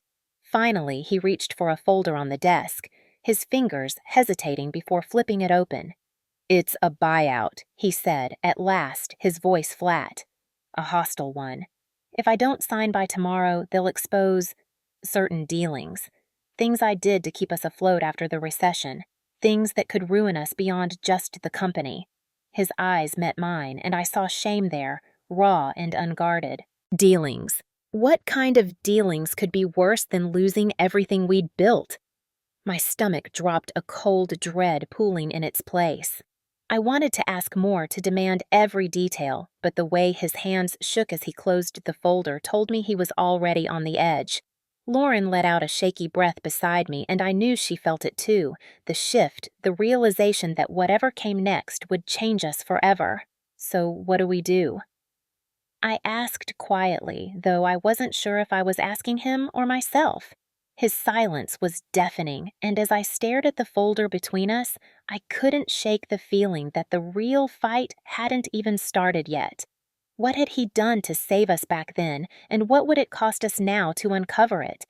Finally, he reached for a folder on the desk, his fingers hesitating before flipping it open. "It's a buyout," he said, at last, his voice flat. "A hostile one. If I don't sign by tomorrow, they'll expose certain dealings. Things I did to keep us afloat after the recession. Things that could ruin us beyond just the company." His eyes met mine, and I saw shame there, raw and unguarded. Dealings. What kind of dealings could be worse than losing everything we'd built? My stomach dropped, a cold dread pooling in its place. I wanted to ask more, to demand every detail, but the way his hands shook as he closed the folder told me he was already on the edge. Lauren let out a shaky breath beside me, and I knew she felt it too, the shift, the realization that whatever came next would change us forever. So what do we do? I asked quietly, though I wasn't sure if I was asking him or myself. His silence was deafening, and as I stared at the folder between us, I couldn't shake the feeling that the real fight hadn't even started yet. What had he done to save us back then, and what would it cost us now to uncover it?